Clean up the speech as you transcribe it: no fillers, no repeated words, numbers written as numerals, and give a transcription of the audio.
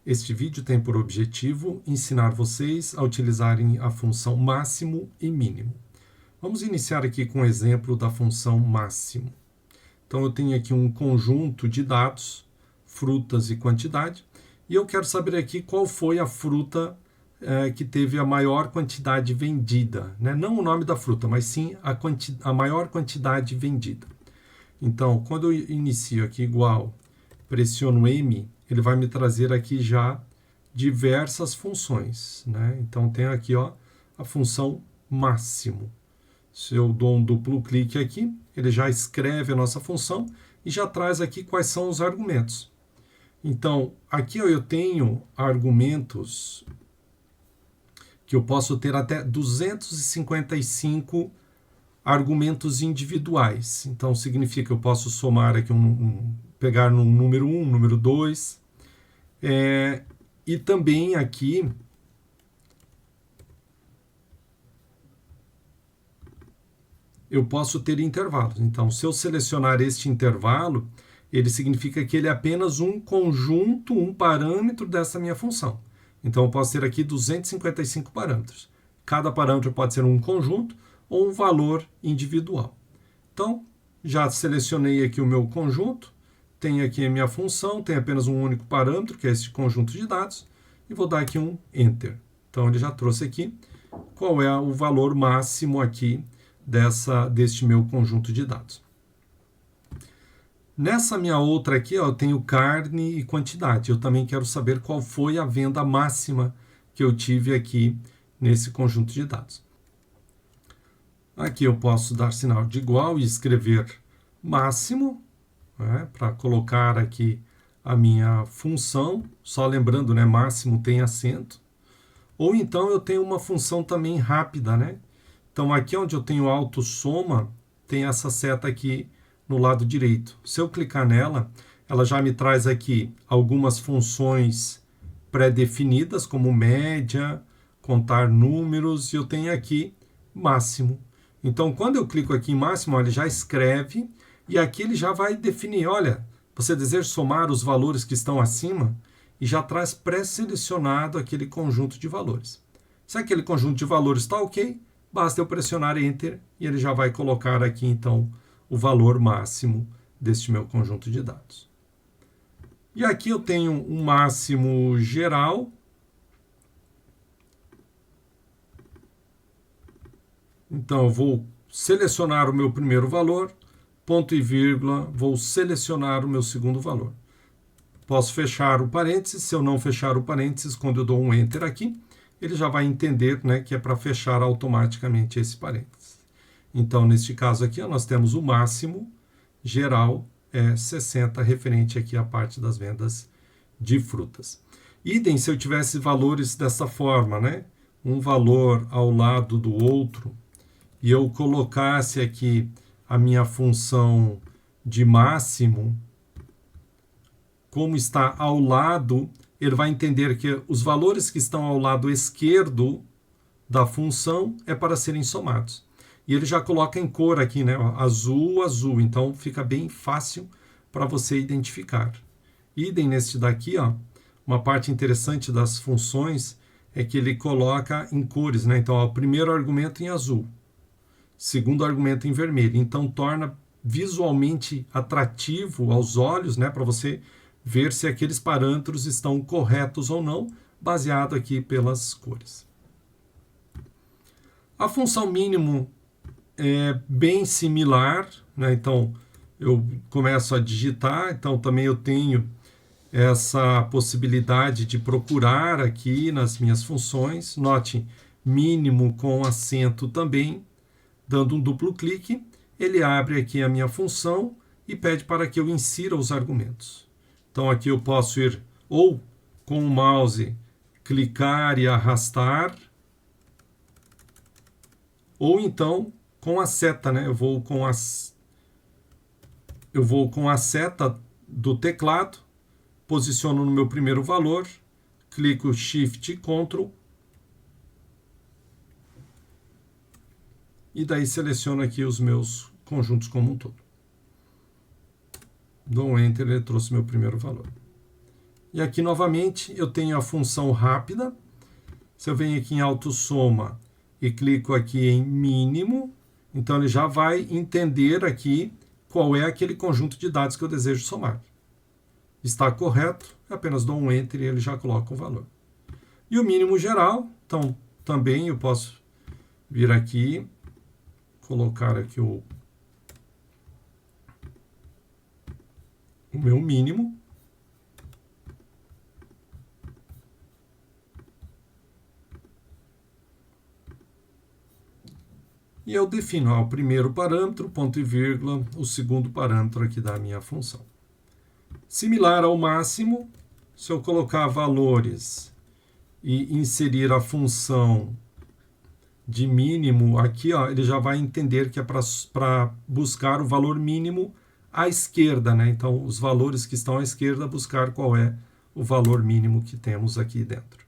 Este vídeo tem por objetivo ensinar vocês a utilizarem a função máximo e mínimo. Vamos iniciar aqui com o exemplo da função máximo. Então, eu tenho aqui um conjunto de dados, frutas e quantidade, e eu quero saber aqui qual foi a fruta que teve a maior quantidade vendida, né? Não o nome da fruta, mas sim a maior quantidade vendida. Então, quando eu inicio aqui igual, pressiono M, ele vai me trazer aqui já diversas funções, né? Então, tem aqui a função máximo. Se eu dou um duplo clique aqui, ele já escreve a nossa função e já traz aqui quais são os argumentos. Então, aqui eu tenho argumentos que eu posso ter até 255 argumentos individuais. Então, significa que eu posso somar aqui pegar no número 1, número 2, e também aqui eu posso ter intervalos. Então, se eu selecionar este intervalo, ele significa que ele é apenas um conjunto, um parâmetro dessa minha função. Então, eu posso ter aqui 255 parâmetros. Cada parâmetro pode ser um conjunto ou um valor individual. Então, já selecionei aqui o meu conjunto, tenho aqui a minha função, tem apenas um único parâmetro, que é esse conjunto de dados, e vou dar aqui um Enter. Então, ele já trouxe aqui qual é o valor máximo aqui deste meu conjunto de dados. Nessa minha outra aqui, eu tenho carne e quantidade. Eu também quero saber qual foi a venda máxima que eu tive aqui nesse conjunto de dados. Aqui eu posso dar sinal de igual e escrever máximo, né, para colocar aqui a minha função. Só lembrando, né, máximo tem acento. Ou então eu tenho uma função também rápida, né? Então, aqui onde eu tenho autossoma, tem essa seta aqui no lado direito. Se eu clicar nela, ela já me traz aqui algumas funções pré-definidas, como média, contar números, e eu tenho aqui máximo. Então, quando eu clico aqui em máximo, ele já escreve, e aqui ele já vai definir, olha, você deseja somar os valores que estão acima, e já traz pré-selecionado aquele conjunto de valores. Se aquele conjunto de valores está ok, basta eu pressionar Enter e ele já vai colocar aqui, então, o valor máximo deste meu conjunto de dados. E aqui eu tenho um máximo geral. Então, eu vou selecionar o meu primeiro valor, ponto e vírgula, vou selecionar o meu segundo valor. Posso fechar o parênteses. Se eu não fechar o parênteses, quando eu dou um Enter aqui, ele já vai entender, né, que é para fechar automaticamente esse parênteses. Então, neste caso aqui, nós temos o máximo geral, 60, referente aqui à parte das vendas de frutas. Idem se eu tivesse valores dessa forma, né, um valor ao lado do outro, e eu colocasse aqui a minha função de máximo, como está ao lado, ele vai entender que os valores que estão ao lado esquerdo da função é para serem somados. E ele já coloca em cor aqui, né? Azul, azul. Então, fica bem fácil para você identificar. Idem neste daqui, uma parte interessante das funções é que ele coloca em cores, né? Então, o primeiro argumento em azul, segundo argumento em vermelho. Então, torna visualmente atrativo aos olhos, né? Para você ver se aqueles parâmetros estão corretos ou não, baseado aqui pelas cores. A função mínimo é bem similar, né? Então, eu começo a digitar, então também eu tenho essa possibilidade de procurar aqui nas minhas funções. Note, mínimo com acento também, dando um duplo clique, ele abre aqui a minha função e pede para que eu insira os argumentos. Então, aqui eu posso ir ou com o mouse clicar e arrastar, ou então com a seta, né? Eu vou com a seta do teclado, posiciono no meu primeiro valor, clico Shift e Ctrl, e daí seleciono aqui os meus conjuntos como um todo. Dou um Enter, ele trouxe meu primeiro valor. E aqui, novamente, eu tenho a função rápida. Se eu venho aqui em autossoma e clico aqui em mínimo, então ele já vai entender aqui qual é aquele conjunto de dados que eu desejo somar. Está correto, eu apenas dou um Enter e ele já coloca o valor. E o mínimo geral, então também eu posso vir aqui, colocar aqui o meu mínimo. E eu defino o primeiro parâmetro, ponto e vírgula, o segundo parâmetro aqui da minha função. Similar ao máximo, se eu colocar valores e inserir a função de mínimo aqui, ó, ele já vai entender que é para buscar o valor mínimo à esquerda, né? Então, os valores que estão à esquerda, buscar qual é o valor mínimo que temos aqui dentro.